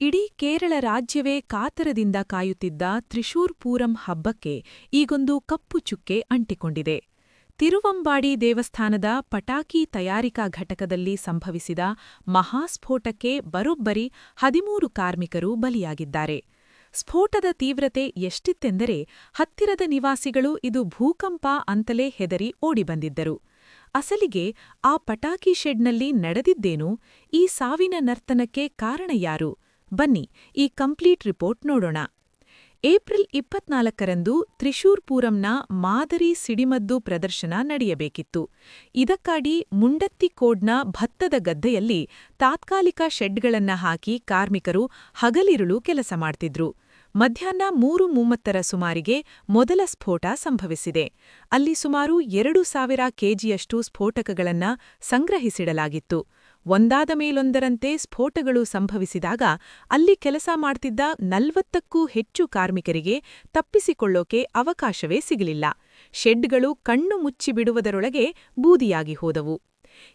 ಇಡೀ ಕೇರಳ ರಾಜ್ಯವೇ ಕಾತರದಿಂದ ಕಾಯುತ್ತಿದ್ದ ತ್ರಿಶೂರ್ ಪೂರಂ ಹಬ್ಬಕ್ಕೆ ಈಗೊಂದು ಕಪ್ಪು ಚುಕ್ಕೆ ಅಂಟಿಕೊಂಡಿದೆ. ತಿರುವಂಬಾಡಿ ದೇವಸ್ಥಾನದ ಪಟಾಕಿ ತಯಾರಿಕಾ ಘಟಕದಲ್ಲಿ ಸಂಭವಿಸಿದ ಮಹಾಸ್ಫೋಟಕ್ಕೆ ಬರೋಬ್ಬರಿ 13 ಕಾರ್ಮಿಕರು ಬಲಿಯಾಗಿದ್ದಾರೆ. ಸ್ಫೋಟದ ತೀವ್ರತೆ ಎಷ್ಟಿತ್ತೆಂದರೆ ಹತ್ತಿರದ ನಿವಾಸಿಗಳು ಇದು ಭೂಕಂಪ ಅಂತಲೇ ಹೆದರಿ ಓಡಿಬಂದಿದ್ದರು. ಅಸಲಿಗೆ ಆ ಪಟಾಕಿ ಶೆಡ್ನಲ್ಲಿ ನಡೆದಿದ್ದೇನು? ಈ ಸಾವಿನ ನರ್ತನಕ್ಕೆ ಕಾರಣ ಯಾರು? ಬನ್ನಿ ಈ ಕಂಪ್ಲೀಟ್ ರಿಪೋರ್ಟ್ ನೋಡೋಣ. ಏಪ್ರಿಲ್ 24ರಂದು ತ್ರಿಶೂರ್ ಪೂರಂನ ಮಾದರಿ ಸಿಡಿಮದ್ದು ಪ್ರದರ್ಶನ ನಡೆಯಬೇಕಿತ್ತು. ಇದಕ್ಕಾಗಿ ಮುಂಡತ್ತಿಕೋಡ್ನ ಭತ್ತದ ಗದ್ದೆಯಲ್ಲಿ ತಾತ್ಕಾಲಿಕ ಶೆಡ್ಗಳನ್ನ ಹಾಕಿ ಕಾರ್ಮಿಕರು ಹಗಲಿರುಳು ಕೆಲಸ ಮಾಡ್ತಿದ್ರು. ಮಧ್ಯಾಹ್ನ 3:30ರ ಸುಮಾರಿಗೆ ಮೊದಲ ಸ್ಫೋಟ ಸಂಭವಿಸಿದೆ. ಅಲ್ಲಿ ಸುಮಾರು 2000 ಕೆಜಿಯಷ್ಟು ಸ್ಫೋಟಕಗಳನ್ನ ಸಂಗ್ರಹಿಸಿಡಲಾಗಿತ್ತು. ಒಂದಾದ ಮೇಲೊಂದರಂತೆ ಸ್ಫೋಟಗಳು ಸಂಭವಿಸಿದಾಗ ಅಲ್ಲಿ ಕೆಲಸ ಮಾಡ್ತಿದ್ದ 40ಕ್ಕೂ ಹೆಚ್ಚು ಕಾರ್ಮಿಕರಿಗೆ ತಪ್ಪಿಸಿಕೊಳ್ಳೋಕೆ ಅವಕಾಶವೇ ಸಿಗಲಿಲ್ಲ. ಶೆಡ್ಗಳು ಕಣ್ಣು ಮುಚ್ಚಿಬಿಡುವುದರೊಳಗೆ ಬೂದಿಯಾಗಿ ಹೋದವು.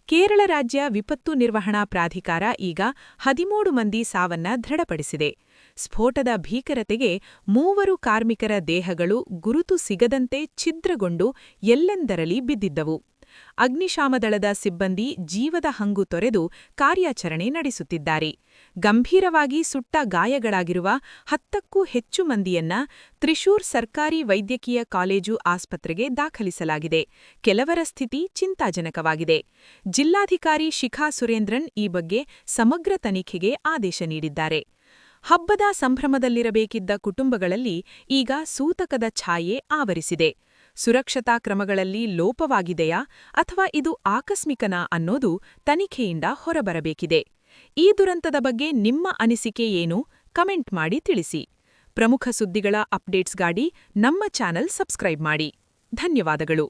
ಕೇರಳ ರಾಜ್ಯ ವಿಪತ್ತು ನಿರ್ವಹಣಾ ಪ್ರಾಧಿಕಾರ ಈಗ 13 ಮಂದಿ ಸಾವನ್ನ ದೃಢಪಡಿಸಿದೆ. ಸ್ಫೋಟದ ಭೀಕರತೆಗೆ 3 ಕಾರ್ಮಿಕರ ದೇಹಗಳು ಗುರುತು ಸಿಗದಂತೆ ಛಿದ್ರಗೊಂಡು ಎಲ್ಲೆಂದರಲಿ ಬಿದ್ದಿದ್ದವು. ಅಗ್ನಿಶಾಮದಳದ ಸಿಬ್ಬಂದಿ ಜೀವದ ಹಂಗು ತೊರೆದು ಕಾರ್ಯಾಚರಣೆ ನಡೆಸುತ್ತಿದ್ದಾರೆ. ಗಂಭೀರವಾಗಿ ಸುಟ್ಟ ಗಾಯಗಳಾಗಿರುವ 10ಕ್ಕೂ ಹೆಚ್ಚು ಮಂದಿಯನ್ನ ತ್ರಿಶೂರ್ ಸರ್ಕಾರಿ ವೈದ್ಯಕೀಯ ಕಾಲೇಜು ಆಸ್ಪತ್ರೆಗೆ ದಾಖಲಿಸಲಾಗಿದೆ. ಕೆಲವರ ಸ್ಥಿತಿ ಚಿಂತಾಜನಕವಾಗಿದೆ. ಜಿಲ್ಲಾಧಿಕಾರಿ ಶಿಖಾ ಸುರೇಂದ್ರನ್ ಈ ಬಗ್ಗೆ ಸಮಗ್ರ ತನಿಖೆಗೆ ಆದೇಶ ನೀಡಿದ್ದಾರೆ. ಹಬ್ಬದ ಸಂಭ್ರಮದಲ್ಲಿರಬೇಕಿದ್ದ ಕುಟುಂಬಗಳಲ್ಲಿ ಈಗ ಸೂತಕದ ಛಾಯೆ ಆವರಿಸಿದೆ. ಸುರಕ್ಷತಾ ಕ್ರಮಗಳಲ್ಲಿ ಲೋಪವಾಗಿದೆಯಾ ಅಥವಾ ಇದು ಆಕಸ್ಮಿಕನಾ ಅನ್ನೋದು ತನಿಖೆಯಿಂದ ಹೊರಬರಬೇಕಿದೆ. ಈ ದುರಂತದ ಬಗ್ಗೆ ನಿಮ್ಮ ಅನಿಸಿಕೆ ಏನು? ಕಮೆಂಟ್ ಮಾಡಿ ತಿಳಿಸಿ. ಪ್ರಮುಖ ಸುದ್ದಿಗಳ ಅಪ್ಡೇಟ್ಸ್ಗಾಗಿ ನಮ್ಮ ಚಾನೆಲ್ ಸಬ್ಸ್ಕ್ರೈಬ್ ಮಾಡಿ. ಧನ್ಯವಾದಗಳು.